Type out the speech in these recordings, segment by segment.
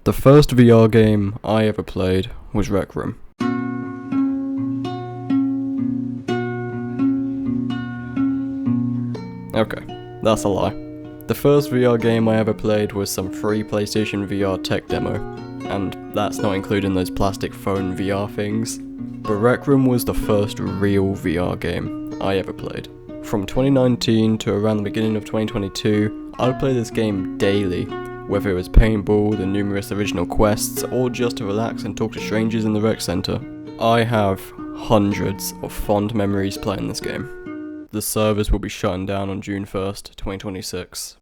The first VR game I ever played was Rec Room. Okay, that's a lie. The first VR game I ever played was some free PlayStation VR tech demo, and that's not including those plastic phone VR things. But Rec Room was the first real VR game I ever played. From 2019 to around the beginning of 2022, I would play this game daily, whether it was paintball, the numerous original quests, or just to relax and talk to strangers in the rec center. I have hundreds of fond memories playing this game. The servers will be shutting down on June 1st, 2026.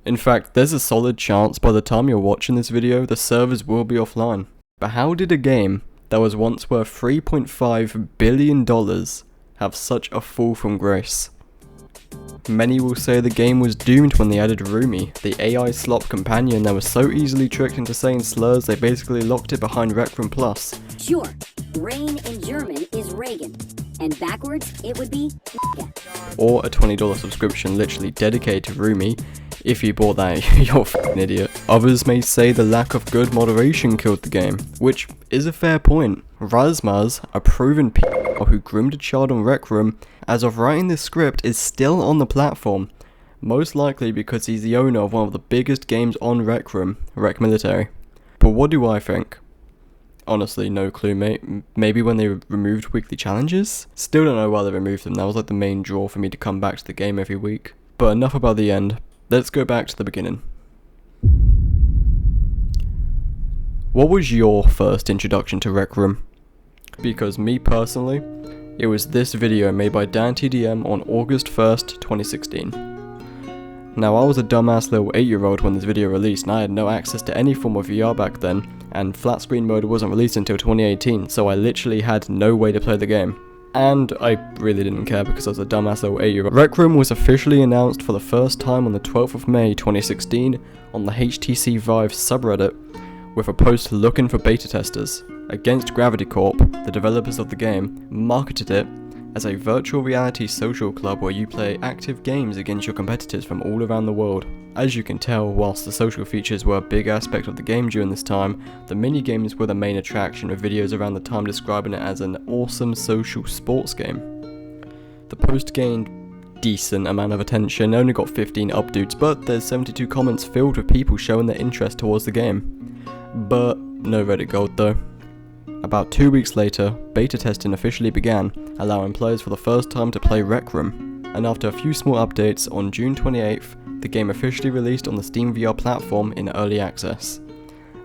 In fact, there's a solid chance by the time you're watching this video, the servers will be offline. But how did a game that was once worth $3.5 billion have such a fall from grace? Many will say the game was doomed when they added Rumi, the AI slop companion that was so easily tricked into saying slurs they basically locked it behind Rec Room Plus. Sure, Rain in German is Reagan, and backwards it would be Or a $20 subscription literally dedicated to Rumi. If you bought that, you're a f***ing idiot. Others may say the lack of good moderation killed the game, which is a fair point. Razmaz, a proven who groomed a child on Rec Room, as of writing this script is still on the platform, most likely because he's the owner of one of the biggest games on Rec Room, Rec Military. But what do I think? Honestly, no clue, mate. Maybe when they removed weekly challenges? Still don't know why they removed them. That was like the main draw for me to come back to the game every week. But enough about the end. Let's go back to the beginning. What was your first introduction to Rec Room? Because me personally, it was this video made by DanTDM on August 1st, 2016. Now I was a dumbass little 8-year-old when this video released and I had no access to any form of VR back then, and flat screen mode wasn't released until 2018, so I literally had no way to play the game. And I really didn't care because I was a dumbass little 8-year-old. Rec Room was officially announced for the first time on the 12th of May 2016 on the HTC Vive subreddit with a post looking for beta testers. Against Gravity Corp, the developers of the game, marketed it as a virtual reality social club where you play active games against your competitors from all around the world. As you can tell, whilst the social features were a big aspect of the game during this time, the mini-games were the main attraction, with videos around the time describing it as an awesome social sports game. The post gained decent amount of attention, only got 15 updates, but there's 72 comments filled with people showing their interest towards the game. But no Reddit gold though. About 2 weeks later, beta testing officially began, allowing players for the first time to play Rec Room. And after a few small updates, on June 28th, the game officially released on the Steam VR platform in early access.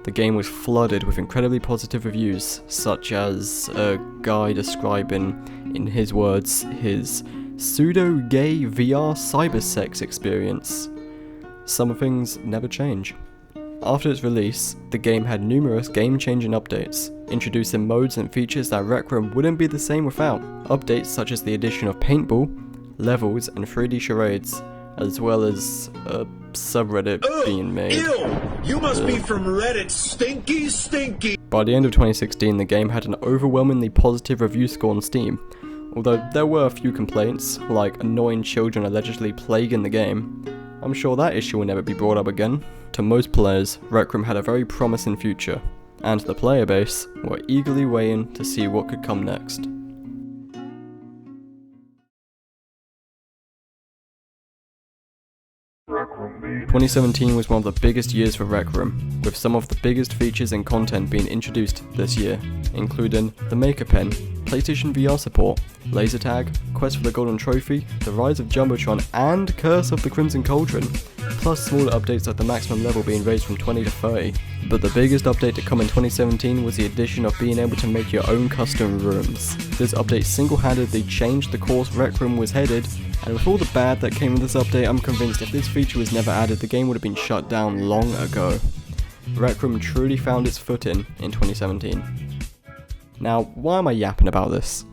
The game was flooded with incredibly positive reviews, such as a guy describing, in his words, his pseudo-gay VR cybersex experience. Some things never change. After its release, the game had numerous game-changing updates, introducing modes and features that Rec Room wouldn't be the same without. Updates such as the addition of paintball, levels, and 3D charades, as well as a subreddit being made. Ew! You must be from Reddit, stinky! By the end of 2016, the game had an overwhelmingly positive review score on Steam, although there were a few complaints, like annoying children allegedly plaguing the game. I'm sure that issue will never be brought up again. To most players, Rec Room had a very promising future, and the player base were eagerly waiting to see what could come next. Recrospective. 2017 was one of the biggest years for Rec Room, with some of the biggest features and content being introduced this year, including the Maker Pen, PlayStation VR support, laser tag, Quest for the Golden Trophy, the rise of Jumbotron, and Curse of the Crimson Cauldron, plus smaller updates like the maximum level being raised from 20 to 30. But the biggest update to come in 2017 was the addition of being able to make your own custom rooms. This update single-handedly changed the course Rec Room was headed, and with all the bad that came with this update, I'm convinced if this feature was never added, the game would have been shut down long ago. Rec Room truly found its footing in 2017. Now, why am I yapping about this?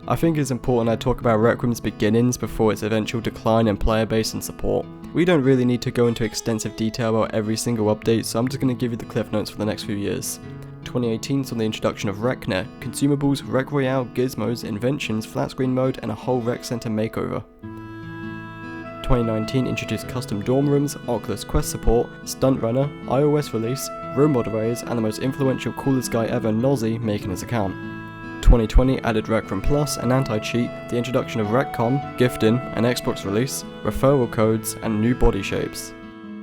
I think it's important I talk about Rec Room's beginnings before its eventual decline in player base and support. We don't really need to go into extensive detail about every single update, so I'm just going to give you the cliff notes for the next few years. 2018 saw the introduction of RecNet, consumables, Rec Royale, gizmos, inventions, flat screen mode, and a whole rec center makeover. 2019 introduced custom dorm rooms, Oculus Quest support, Stunt Runner, iOS release, room moderators, and the most influential coolest guy ever, Nozzy, making his account. 2020 added Rec Room Plus, an anti-cheat, the introduction of RecCon, gifting, an Xbox release, referral codes, and new body shapes.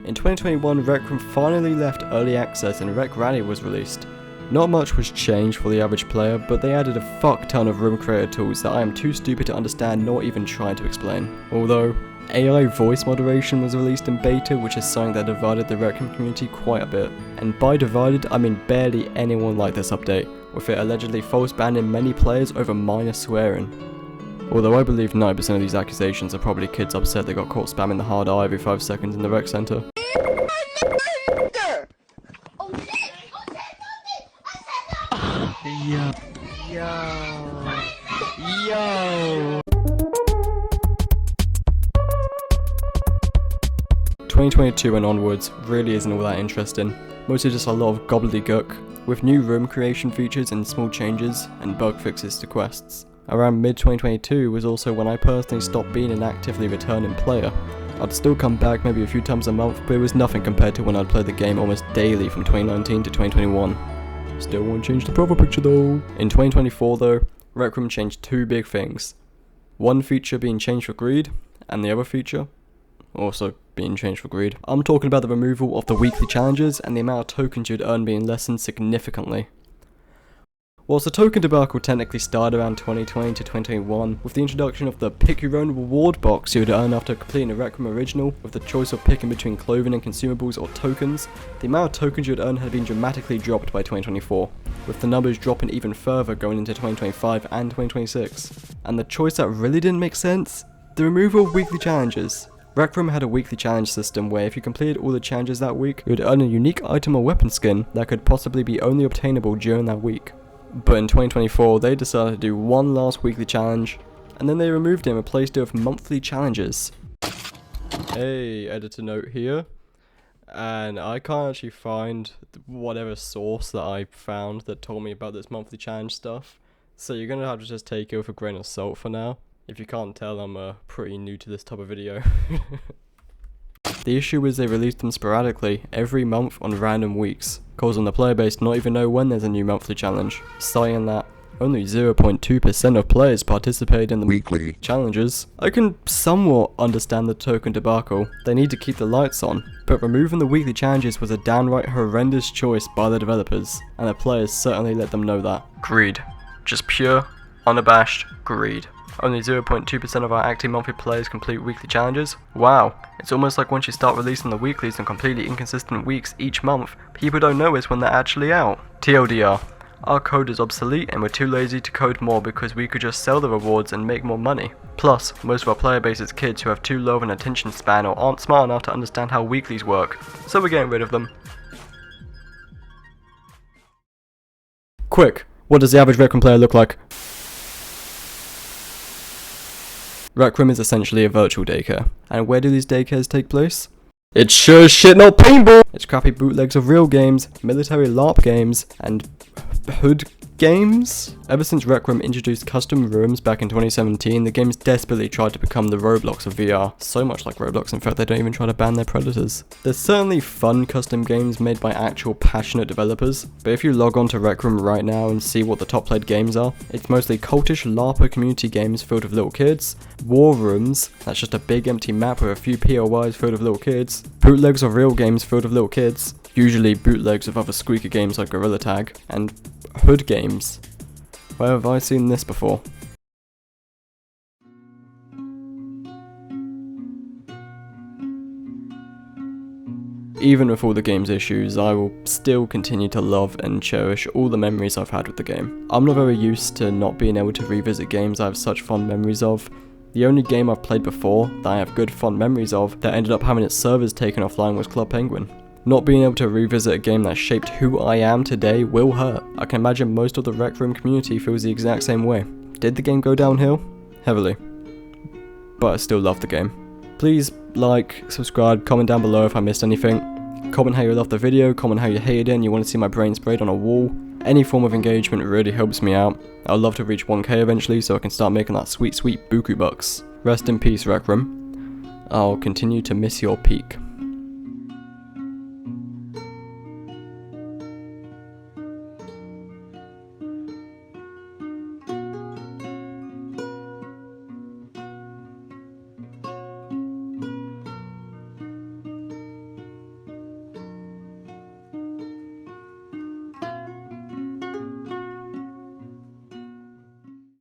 In 2021, Rec Room finally left early access and Rec Rally was released. Not much was changed for the average player, but they added a fuck ton of room creator tools that I am too stupid to understand nor even try to explain. Although, AI voice moderation was released in beta, which is something that divided the Rec Room community quite a bit. And by divided, I mean barely anyone liked this update, with it allegedly false banning many players over minor swearing. Although I believe 90% of these accusations are probably kids upset they got caught spamming the hard R every 5 seconds in the rec center. Yo. 2022 and onwards really isn't all that interesting, mostly just a lot of gobbledygook, with new room creation features and small changes and bug fixes to quests. Around mid-2022 was also when I personally stopped being an actively returning player. I'd still come back maybe a few times a month, but it was nothing compared to when I'd played the game almost daily from 2019 to 2021. Still won't change the profile picture though. In 2024 though, Rec Room changed two big things. One feature being changed for greed, and the other feature also being changed for greed. I'm talking about the removal of the weekly challenges and the amount of tokens you'd earn being lessened significantly. Whilst the token debacle technically started around 2020 to 2021, with the introduction of the pick your own reward box you would earn after completing a Rec Room original, with the choice of picking between clothing and consumables or tokens, the amount of tokens you would earn had been dramatically dropped by 2024, with the numbers dropping even further going into 2025 and 2026. And the choice that really didn't make sense? The removal of weekly challenges. Rec Room had a weekly challenge system where if you completed all the challenges that week, you would earn a unique item or weapon skin that could possibly be only obtainable during that week. But in 2024, they decided to do one last weekly challenge, and then they removed it and replaced it with monthly challenges. Hey, editor note here. And I can't actually find whatever source that I found that told me about this monthly challenge stuff. So you're gonna have to just take it with a grain of salt for now. If you can't tell, I'm pretty new to this type of video. The issue is they release them sporadically, every month on random weeks, causing the player base to not even know when there's a new monthly challenge, citing that only 0.2% of players participate in the weekly challenges. I can somewhat understand the token debacle, they need to keep the lights on, but removing the weekly challenges was a downright horrendous choice by the developers, and the players certainly let them know that. Greed. Just pure, unabashed greed. Only 0.2% of our active monthly players complete weekly challenges? Wow, it's almost like once you start releasing the weeklies on completely inconsistent weeks each month, people don't notice when they're actually out. TLDR, our code is obsolete and we're too lazy to code more because we could just sell the rewards and make more money. Plus, most of our player base is kids who have too low of an attention span or aren't smart enough to understand how weeklies work, so we're getting rid of them. Quick, what does the average Rec Room player look like? Rec Room is essentially a virtual daycare. And where do these daycares take place? It's sure as shit not paintball! It's crappy bootlegs of real games, military LARP games, and hood games? Ever since Rec Room introduced custom rooms back in 2017, the game's desperately tried to become the Roblox of VR. So much like Roblox, in fact, they don't even try to ban their predators. There's certainly fun custom games made by actual passionate developers, but if you log on to Rec Room right now and see what the top played games are, it's mostly cultish LARPer community games filled with little kids, war rooms, that's just a big empty map with a few POIs filled with little kids, bootlegs of real games filled with little kids, usually bootlegs of other squeaker games like Gorilla Tag, and hood games. Where have I seen this before? Even with all the game's issues, I will still continue to love and cherish all the memories I've had with the game. I'm not very used to not being able to revisit games I have such fond memories of. The only game I've played before that I have good fond memories of that ended up having its servers taken offline was Club Penguin. Not being able to revisit a game that shaped who I am today will hurt. I can imagine most of the Rec Room community feels the exact same way. Did the game go downhill? Heavily. But I still love the game. Please like, subscribe, comment down below if I missed anything. Comment how you loved the video, comment how you hated it and you want to see my brain sprayed on a wall. Any form of engagement really helps me out. I'd love to reach 1k eventually so I can start making that sweet buku bucks. Rest in peace, Rec Room. I'll continue to miss your peak.